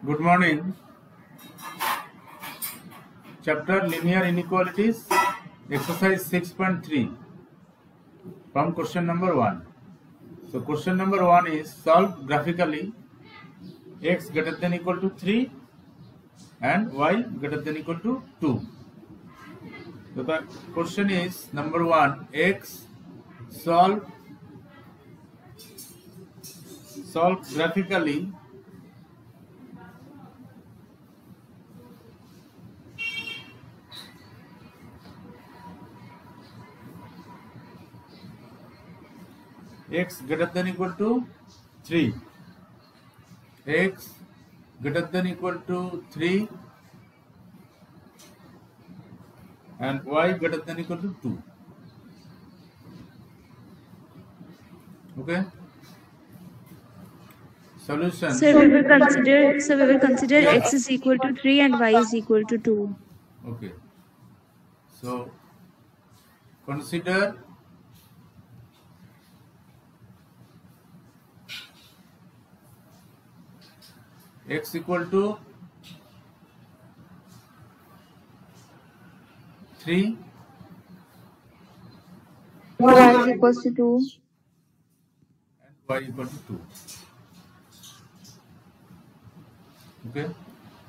Good morning. Chapter Linear Inequalities, exercise 6.3 from question number 1. So question number 1 is solve graphically x greater than equal to 3 and y greater than equal to 2. So the question is number 1, x solve graphically x greater than equal to 3, x greater than equal to 3 and y greater than equal to 2. Okay. Solution. So we will consider x is equal to 3 and y is equal to 2. Okay. So consider x equal to 3, Y is equals to 2. and y equal to 2. Okay.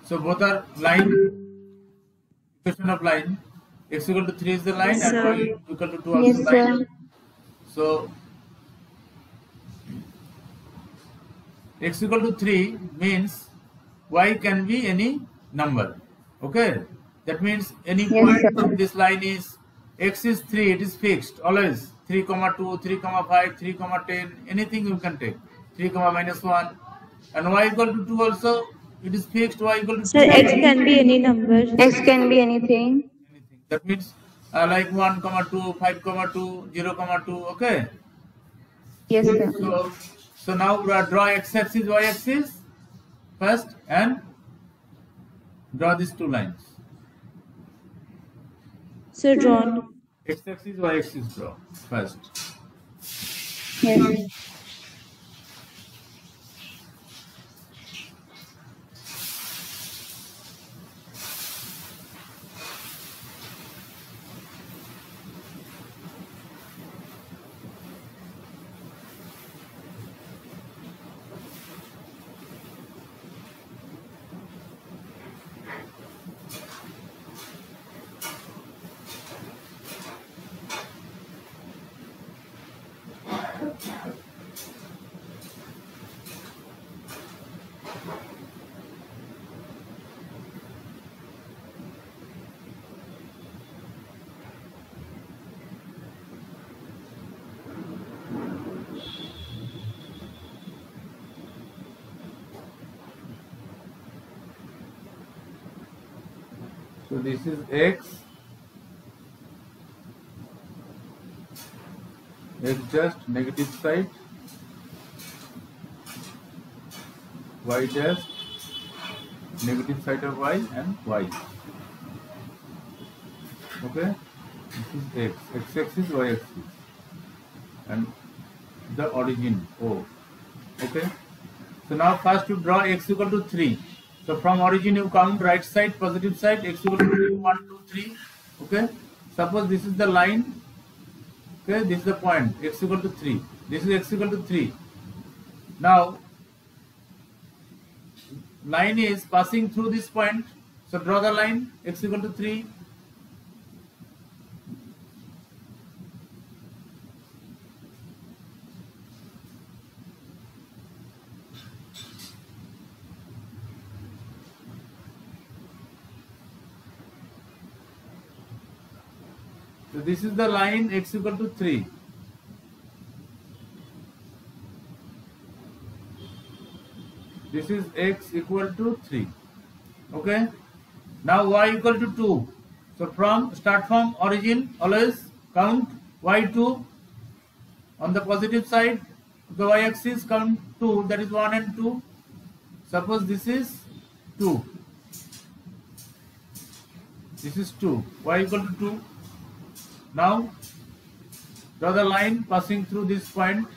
So both are line, equation of line. X equal to 3 is the line, Yes, and sir. y equal to 2 also Yes, line. sir. So x equal to 3 means y can be any number. Okay. That means any Yes, point sir. from this line is x is 3, it is fixed always. 3, 2, 3, 5, 3, 10, anything you can take. 3, minus 1. And y equal to 2 also, it is fixed, y equal to 2. Sir, x can be any number. X can be anything. Anything. That means like 1, 2, 5, 2, 0, 2, okay? Yes, sir. So now draw x-axis, y-axis first and draw these two lines. Sir, drawn. X-axis, y-axis draw first. Yes. So this is x just negative side, y dash negative side of y and y. Okay, this is x-axis, y-axis, and the origin O. Okay, so now first you draw x equal to 3. So from origin you count right side, positive side, x equal to 3, 1, 2, 3. Okay, suppose this is the line. Okay, this is the point, x equal to 3. This is x equal to 3. Now line is passing through this point. So draw the line, x equal to 3. So this is the line x equal to 3. This is x equal to 3. Okay. Now y equal to 2. So start from origin, always count y2 on the positive side. The y-axis count 2, that is 1 and 2. Suppose this is 2. This is 2. Y equal to 2. Now draw the line passing through this point.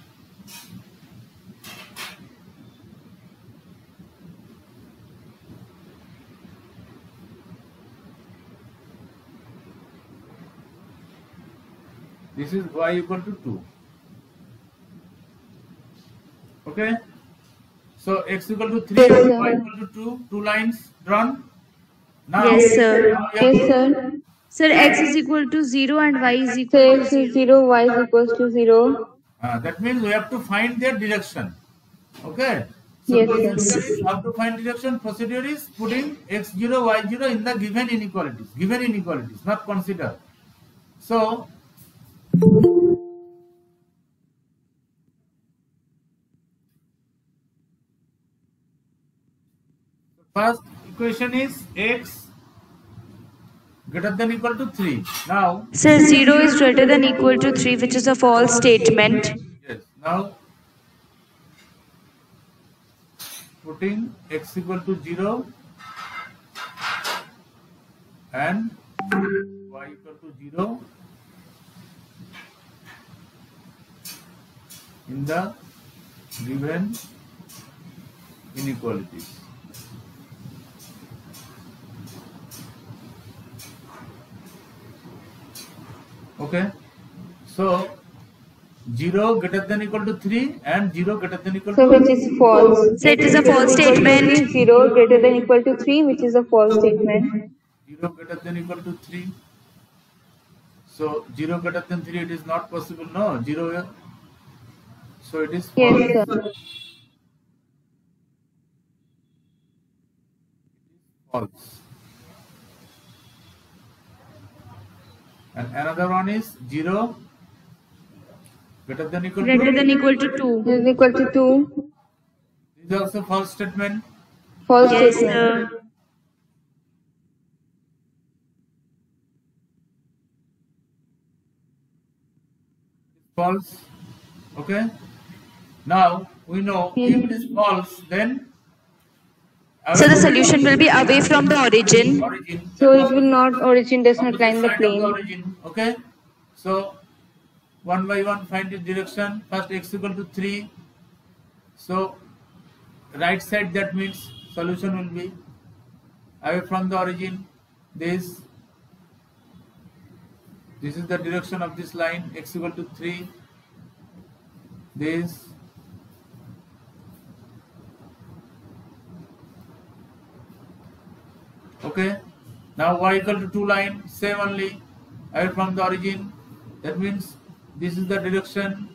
This is y equal to 2. Okay. So x equal to 3 Yes, and sir. y equal to 2. Two lines drawn. Now, Yes, sir. now you have Yes, to- sir. Sir, x is equal to 0 and y is So equal to x is 0. 0, y is equals to 0. that means we have to find their direction. Okay. So Yes, procedure sir. is how to find direction. Procedure is putting x0, y0 in the given inequalities. Given inequalities, not consider. So first equation is x greater than equal to 3. Now, Sir, 0 is greater than equal to 3, which is a false statement. yes. Now putting x equal to 0 and y equal to 0 in the given inequalities. Okay. So 0 greater than equal to 3 and 0 greater than equal So to which is false. So it is a false Equal to statement. 3, 0 greater than equal to 3, which is a false statement. 0 greater than equal to 3. So 0 greater than 3, it is not possible. No, 0. So it is false. Yes, sir. False. And another one is 0 greater than equal Greater to than equal to 2. Is equal to 2. This is also false statement. False Yes, statement. sir. False. Okay. Now we know if it is false, then So the solution will be away from the origin. origin. So it will not origin does not opposite lie in the side of the plane. origin. Okay. So one by one find its direction. First x equal to 3. So right side, that means solution will be away from the origin. This is the direction of this line, x equal to 3. This okay. Now y equal to 2 line, same only, away from the origin. That means this is the direction.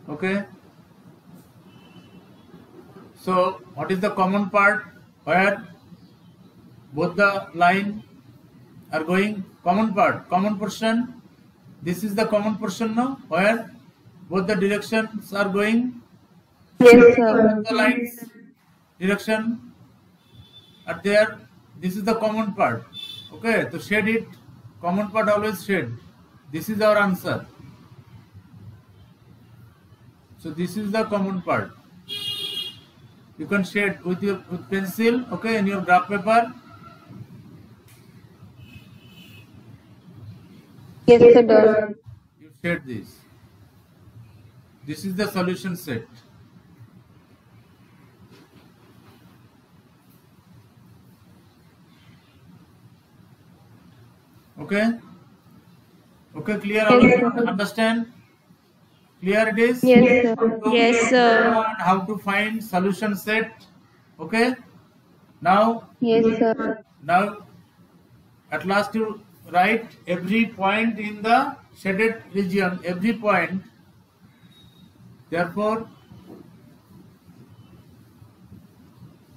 Okay. So what is the common part where both the line are going? Common part, common portion. This is the common portion now, where both the directions are going. Yes, sir. The lines direction are there. This is the common part. Okay, to shade it, common part always shade. This is our answer. So this is the common part. You can shade with pencil, okay, in your graph paper. Yes, sir. Done. You shade this. This is the solution set. Okay. Okay, clear? All of you understand? Clear it is? Yes, sir. Yes, sir. How to find solution set? Okay. Now Yes, sir. At last you write every point in the shaded region, every point. Therefore,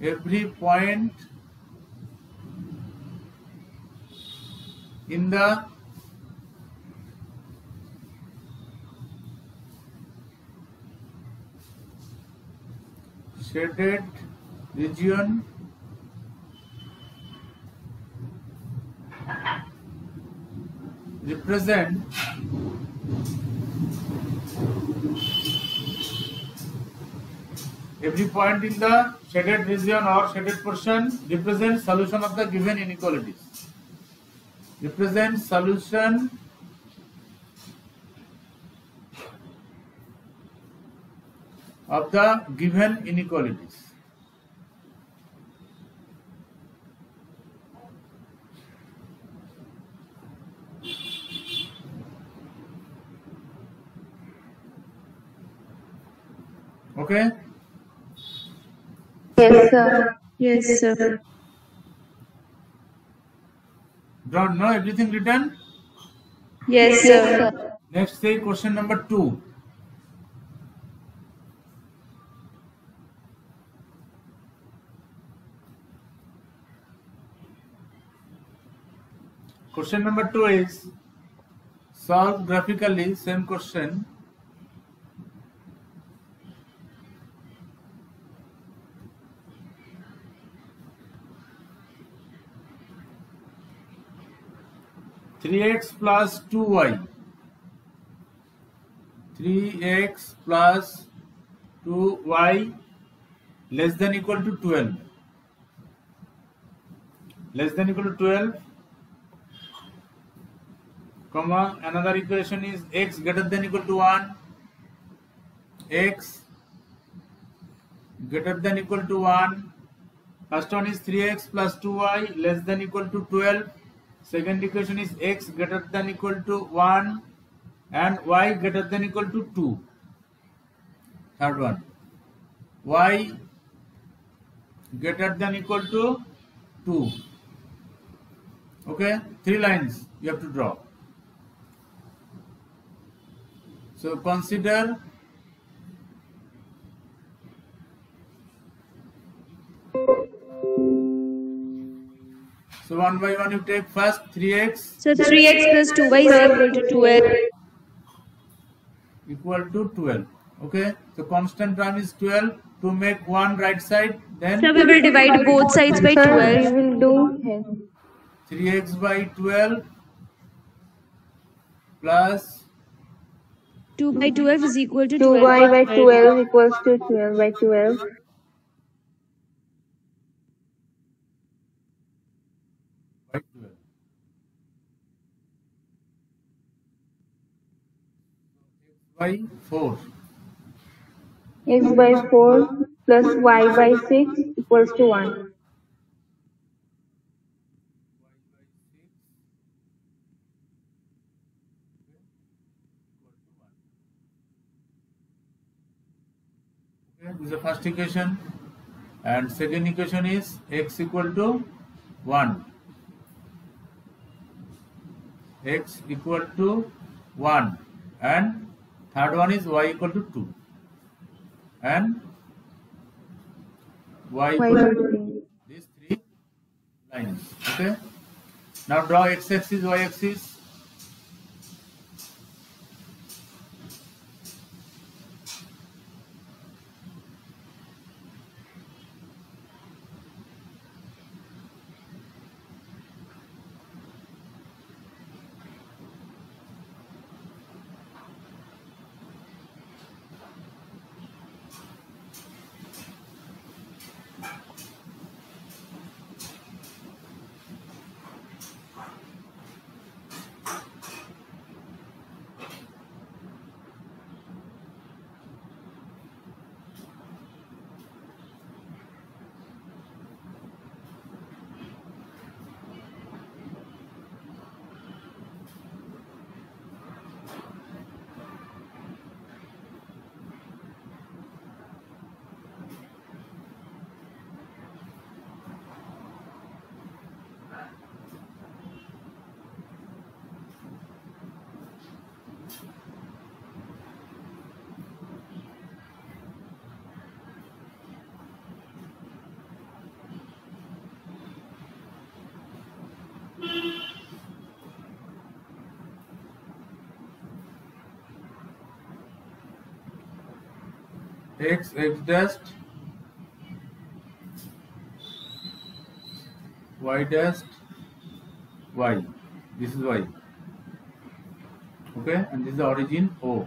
every point in the shaded region represent every point in the shaded region or shaded portion represents solution of the given inequalities. Represent solution of the given inequalities. Okay? Yes, sir. Yes, sir. Don't know everything written? Yes, Yes, sir. sir. Next, say question number 2. Question number 2 is solve graphically same question. Three x plus 2y. 3x plus 2y less than equal to 12. Less than equal to 12, comma, another equation is x greater than equal to 1. X greater than equal to 1. First one is 3x plus 2y less than equal to 12. Second equation is x greater than equal to 1 and y greater than equal to 2. Third one, y greater than equal to 2. Okay, 3 lines you have to draw. So consider so one by one you take first 3x So 3x plus 2y is equal to 12. equal to 12. Okay, so constant term is 12. To make one right side, then So we will divide both sides by Sir, 12. we will do yes. 3x by 12 plus 2 by 12 is equal to 2y 12 by by 12 equals to 12 by 12. by 12. By 4. X by 4 plus y by 6 equals to 1. Okay, this is the first equation, and second equation is x equal to 1. X equal to 1, and third one is y equal to 2, and y Y equal by to 3. these 3 lines. Okay, now draw x axis, y axis. X dash, y dash, y. This is y. Okay, and this is the origin O.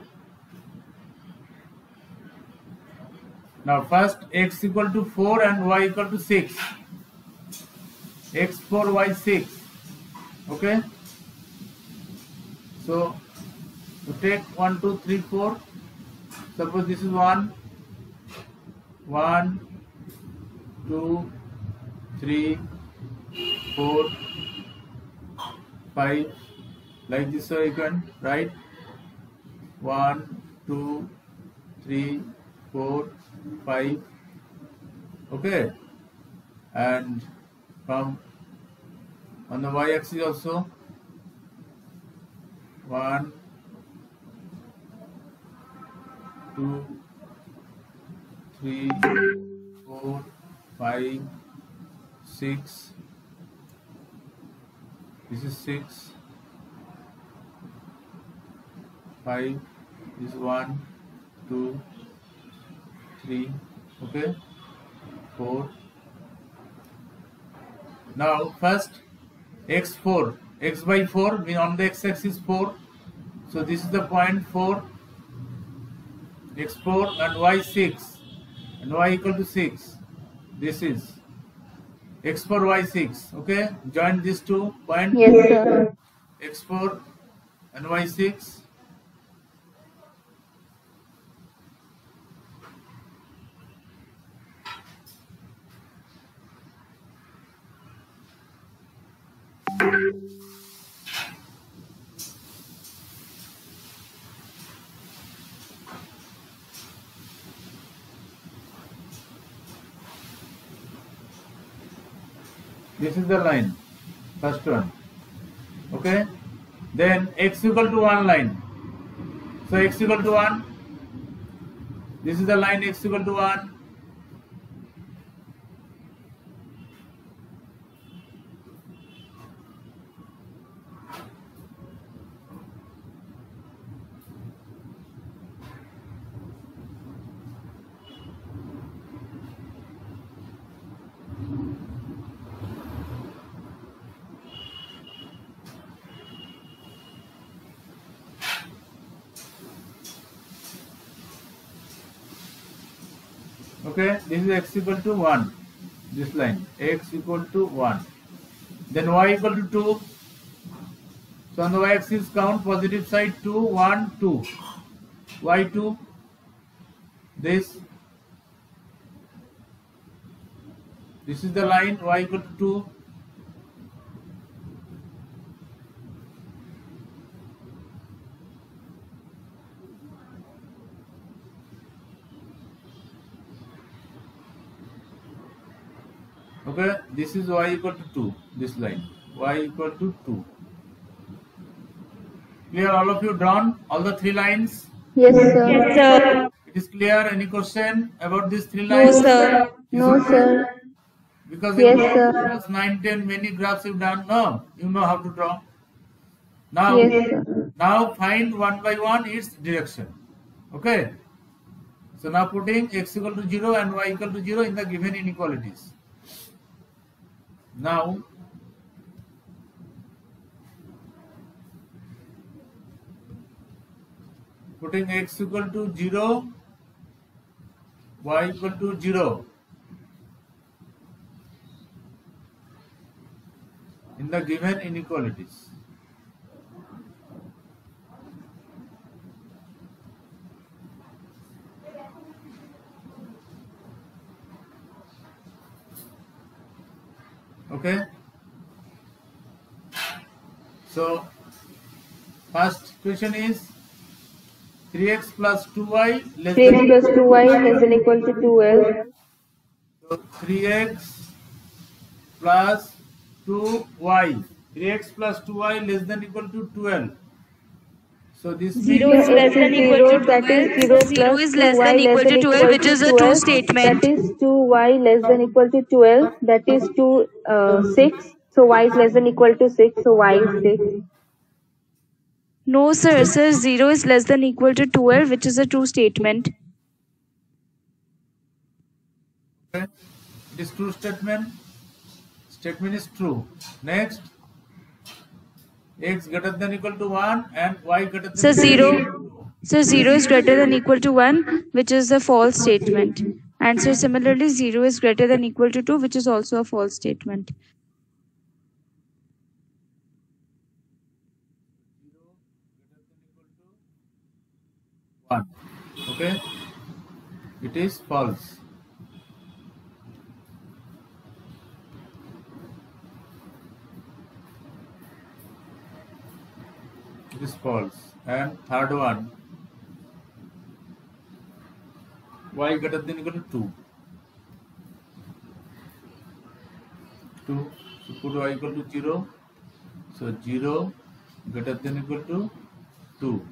Now first x equal to 4 and y equal to 6. X 4, y 6. Okay. So take 1, 2, 3, 4. Suppose this is 1, 1, 2, 3, 4, 5. Like this way you can write 1, 2, 3, 4, 5. Okay, and from on the y-axis also 1, 2, 3, 4, 5, 6. This is 6, 5. This is 1, 2, 3. Okay, 4. Now first x4, x by 4 means on the x-axis 4. So this is the point 4, x4, and y6, and y equal to 6. This is x4, y6. Okay, join these two points, Yes, sir. x4 and y6. This is the line, first one. Okay, then x equal to 1 line. So x equal to 1. This is the line x equal to 1. Okay, this is x equal to 1. This line x equal to 1. Then y equal to 2. So on the y-axis count positive side 2, 1, 2. y2. This is the line y equal to 2. Okay, this is y equal to 2. This line y equal to 2. Clear, all of you drawn all the 3 lines? Yes, sir. Yes, sir. It is clear. Any question about these 3 No, lines? sir. No, sir. Because Yes, in sir. class 9, 10, many graphs you've done. No, you know how to draw. Now, Yes, sir. now find one by one its direction. Okay. So now putting x equal to 0 and y equal to 0 in the given inequalities. Now putting x equal to 0, y equal to 0 in the given inequalities. Okay. So first question is 3x plus 2y less 3x than plus 2y less than equal to 12. so 3x plus 2y. 3x plus 2y less than equal to 12. So this 0 means is less than equal to 12. That is 0 So 0 plus is less 2y than equal less to than 12, equal which to is a true 12. statement. That is 2y less than equal to 12. That is 6. So y is less than equal to 6. So y is 6. No, sir. Sir, 0 is less than equal to 12, which is a true statement. okay, it is true statement. Statement is true. Next, x greater than equal to 1 and y greater than So equal to 0. So 0 is greater than equal to 1, which is a false statement. And so similarly, 0 is greater than equal to 2, which is also a false statement. 1. Okay, it is false. It is false. And third one, y greater than equal to 2. 2. So put y equal to 0. So 0 greater than equal to 2.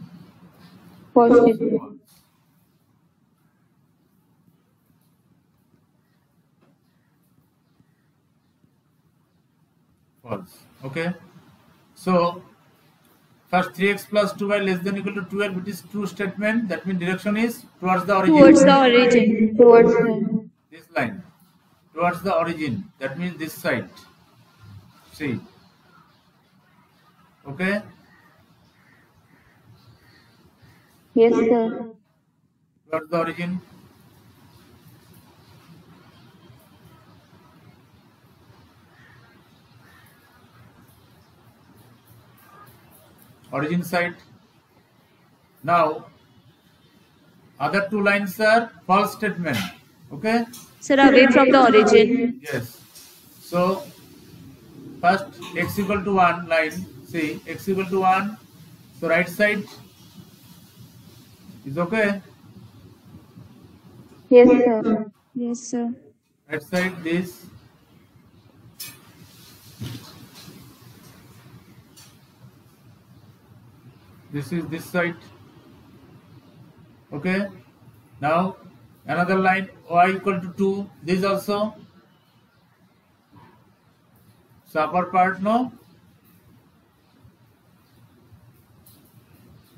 False statement. False. False. Okay. So first 3x plus 2y less than equal to 12, it is true statement. That means direction is towards the origin. Towards the origin. Towards the This line. Towards the origin. That means this side. See. Okay. yes, sir. Towards the origin. Origin side. Now, other two lines are false statement. Okay. Sir, away from the origin. Yes. So, first x equal to 1 line. See, x equal to 1. So, right side is okay. Yes, sir. Yes, sir. Right side this. This is this side. Okay. Now another line y equal to 2. This also. So upper part no.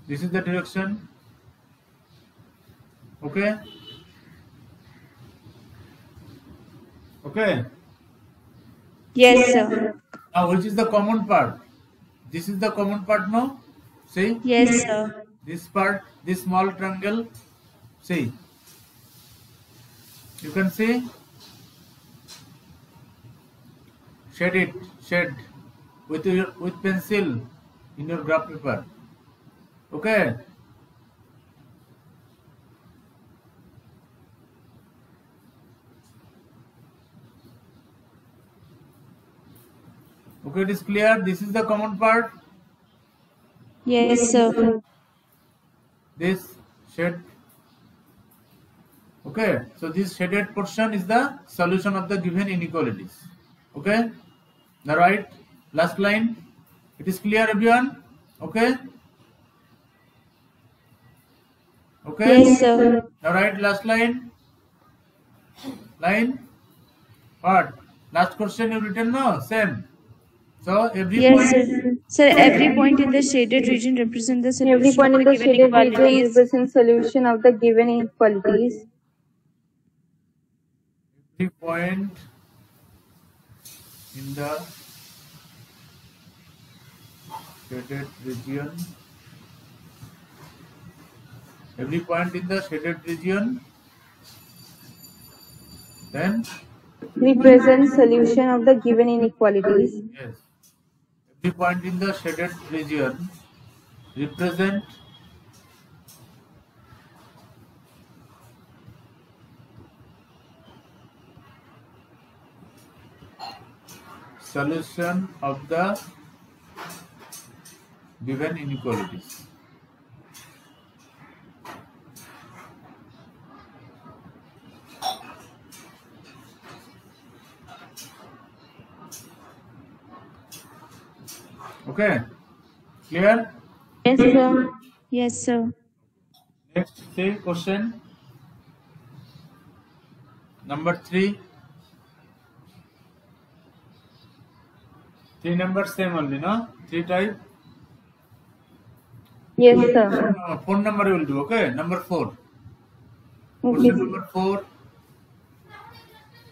This is the direction. Okay. Okay. Yes, sir. Now which is the common part? This is the common part no. See. Yes, sir. This part, this small triangle, see, you can see, shade with pencil in your graph paper. Okay. Okay, it is clear. This is the common part. Yes, sir. This shade. Okay, so this shaded portion is the solution of the given inequalities. Okay, now right, last line. It is clear, everyone? Okay. Okay. Yes, sir. Now right, last line. Line. What? Last question you written no? Same. So every Yes, point. sir. Sir, every point in the shaded region represents the solution Every point of in the the given shaded region inequalities. represents solution of the given inequalities. Every point in the shaded region. Every point in the shaded region. Then Represents solution of the given inequalities. yes. Every point in the shaded region represent solution of the given inequalities. Okay, clear? Yes, sir. Yes, sir. Next, say question number 3. 3 numbers same only, no? 3 type. Yes, sir. Phone number you will do, okay? Number 4. Okay. Question number 4.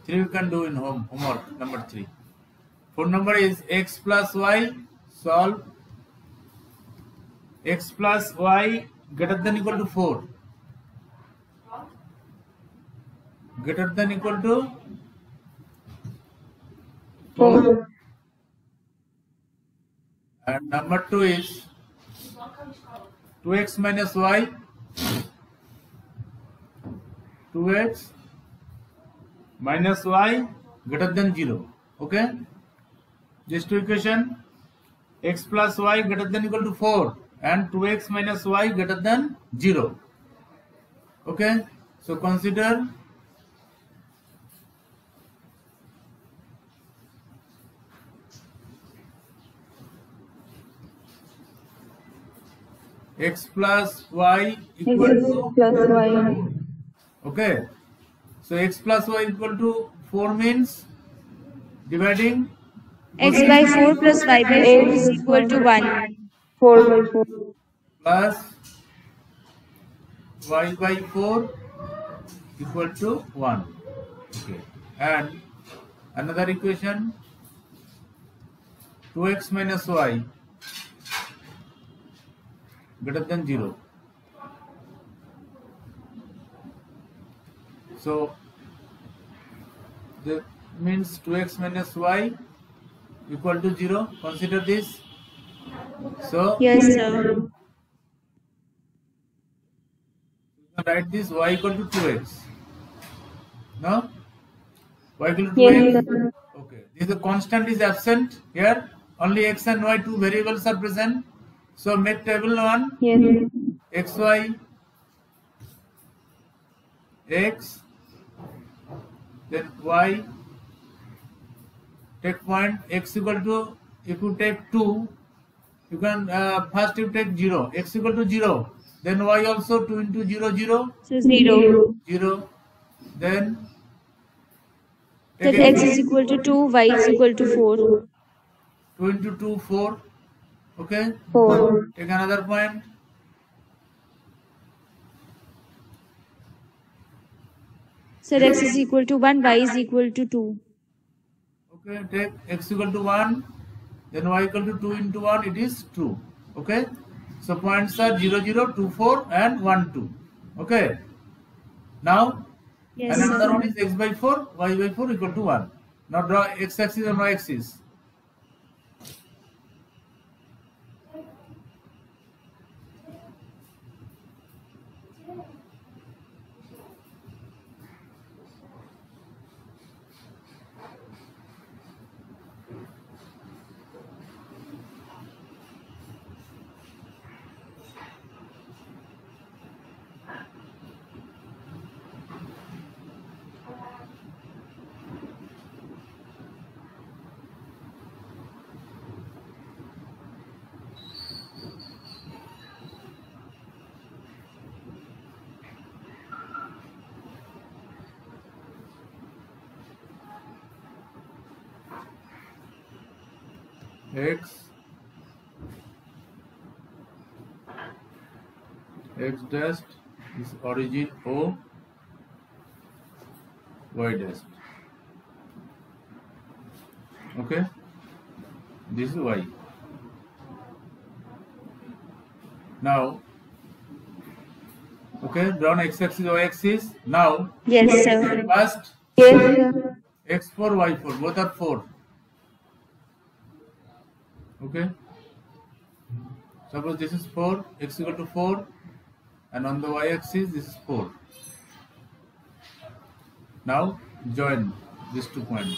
3 you can do in homework. Number 3. Phone number is x plus y. Solve x plus y greater than equal to 4. Greater than equal to 4. And number 2 is 2x minus y. 2x minus y greater than 0. Okay. These two equation, x plus y greater than equal to 4 and 2x minus y greater than 0. Okay, so consider x plus y equal X to, plus Y. okay, so x plus y equal to 4 means dividing X by 4 plus y by 4 is X equal to 1. 4 by 4. plus y by 4 equal to 1. Okay, and another equation 2x minus y greater than 0. So that means 2x minus y equal to 0. Consider this. So Yes, sir. write this y equal to 2x. No? Y equal to Yes, 2x. sir. Okay. This the constant is absent here. Only x and y, two variables are present. So make table 1 Yes. xy x, then y, take point x equal to, if you take 2, you can first you take 0, x equal to 0, then y also 2 into 0 0 So 0. 0, then That take x is equal to 2, y is equal to 4. 2 into 2 4. Okay, 4. take another point. So x is equal to 1, y is equal to 2. Okay, take x equal to 1, then y equal to 2 into 1, it is 2. Okay, so points are 0 0 2 4 and 1 2. Okay, now Yes, and another sir. one is x by 4, y by 4 equal to 1. Now draw x axis and y axis. X dash is origin O, y dash. Okay, this is y. Now, okay, drawn x axis, y axis. Now, Yes, sir. first Yes, sir. x4, y4, both are 4. Okay, suppose this is 4, x equal to 4, and on the y axis this is 4. Now join these 2 points.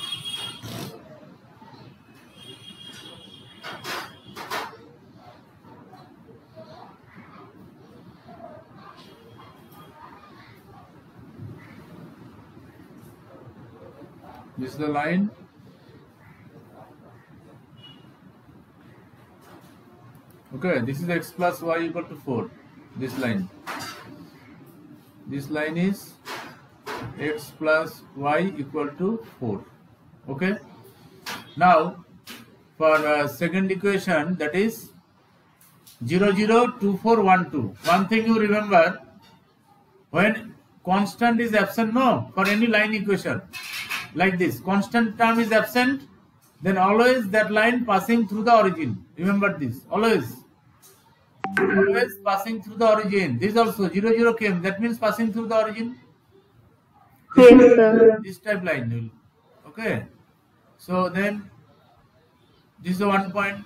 This is the line. Okay, this is x plus y equal to 4. This line. This line is x plus y equal to 4. Okay. Now, for second equation, that is 0 0 2 4 1 2. One thing you remember, when constant is absent, no, for any line equation like this, constant term is absent, then always that line passing through the origin. Remember this, always passing through the origin. This also 0 0 came, that means passing through the origin. Yes, sir. This type line will. Okay, so then this is the 1 point,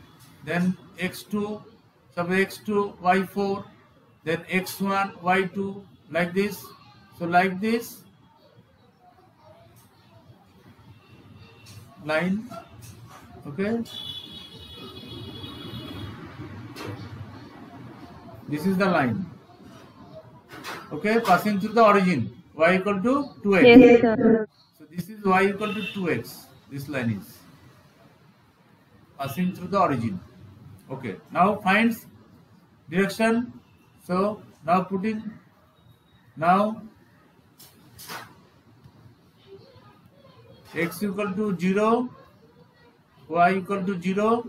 then x2, suppose x2 y4, then x1 y2, like this. So like this line. Okay, This is the line. Okay, passing through the origin. Y equal to 2x. Yes, sir. So this is y equal to 2x. This line is passing through the origin. Okay, now finds direction. So now putting x equal to 0, y equal to 0.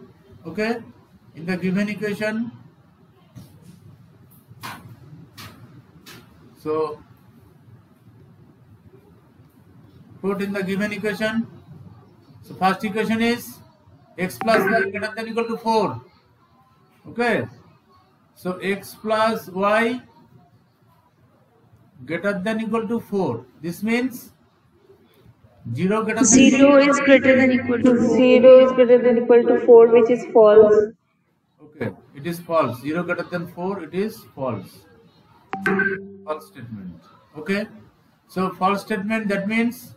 Okay, in the given equation. So put in the given equation. So first equation is x plus y greater than equal to 4. Okay. So x plus y greater than equal to 4. This means 0 greater than 0 is greater than equal to 4. 0 is greater than equal to 4, which is false. Okay, it is false. 0 greater than 4, it is false. False statement. Okay. So false statement, that means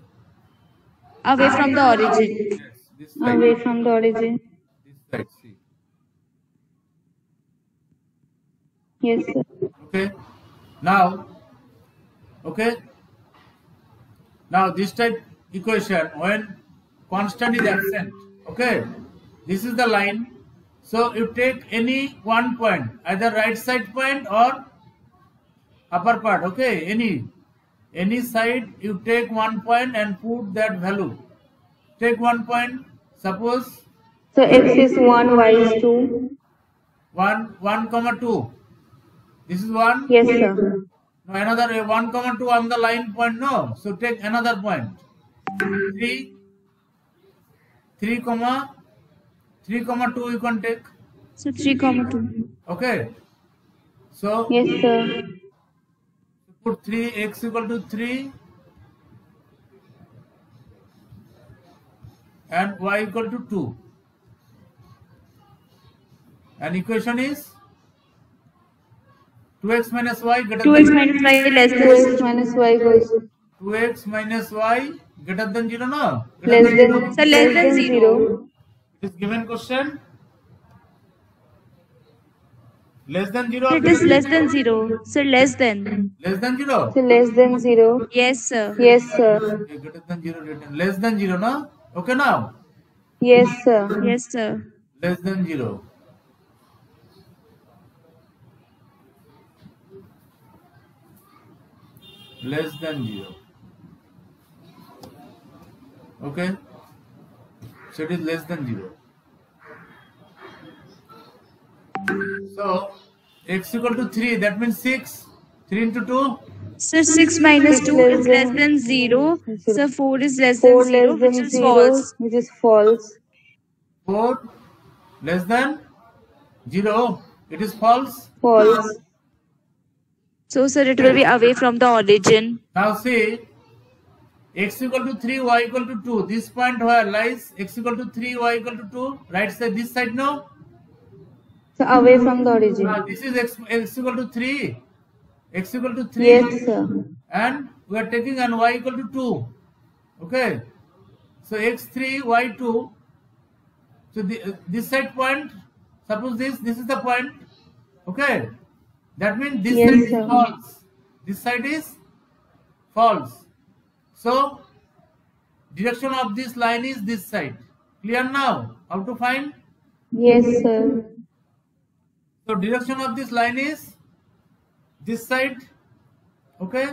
Away from the origin. yes, this side. Away from the origin. This side. See. Yes, sir. Okay. Now, okay. Now this type equation, when constant is absent, okay, this is the line. So you take any one point, either right side point or upper part. Okay, any side you take one point and put that value. Take one point. Suppose So x is 1, y is 2. 1, comma 2. This is 1. Yes, sir. No, another 1, comma 2 on the line point. No. So take another point. 3, comma 2 you can take. So 3, 2. Okay. So Yes, sir. put 3, x equal to 3 and y equal to 2. And equation is 2x minus y greater 2x than minus y less than 2x minus y equals 2x minus y greater than 0, no? less than, So less than 0. It is given question. Less than 0 or It is less than 0. So less than. less than 0? So less than 0. Yes, sir. Yes, sir. Okay, greater than 0, less than 0, no? Okay, now? Yes, sir. Yes, sir. Less than 0. Less than 0. Okay? So it is less than 0. So x equal to 3, that means 6. 3 into 2? So 6 minus 2 is less than 0. So 4 is less 4 than 0, less than which is 0, false. which is false. 4 less than 0. It is false. False. So sir, it will be away from the origin. Now see, x equal to 3, y equal to 2. This point where lies x equal to 3, y equal to 2. Right side, this side, no? So away from the origin. This is x equal to 3. X equal to 3. Yes, sir. And we are taking an y equal to 2. Okay. So x3, y2. So this side point, suppose this is the point. Okay. That means this Yes, side is sir. false. This side is false. So direction of this line is this side. Clear now? How to find? Yes, sir. So direction of this line is this side. Okay.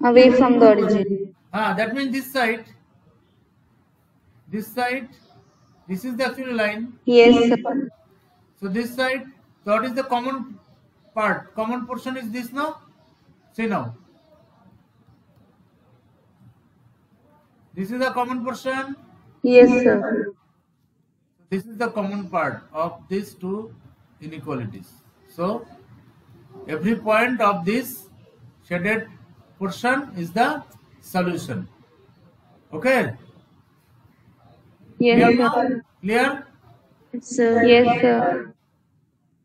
Away from the origin. That means this side. This side. This is the actual line. Yes, sir. So this side. So what is the common part? Common portion is this now. See now. This is the common portion. Yes, sir. This is the common part of these two inequalities. So every point of this shaded portion is the solution. Okay? Yes, Clear now? sir. Clear? Sir. Yes, sir.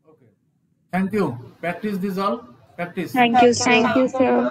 Okay. Thank you. Practice this all. Practice. Thank you, sir. Thank you, sir.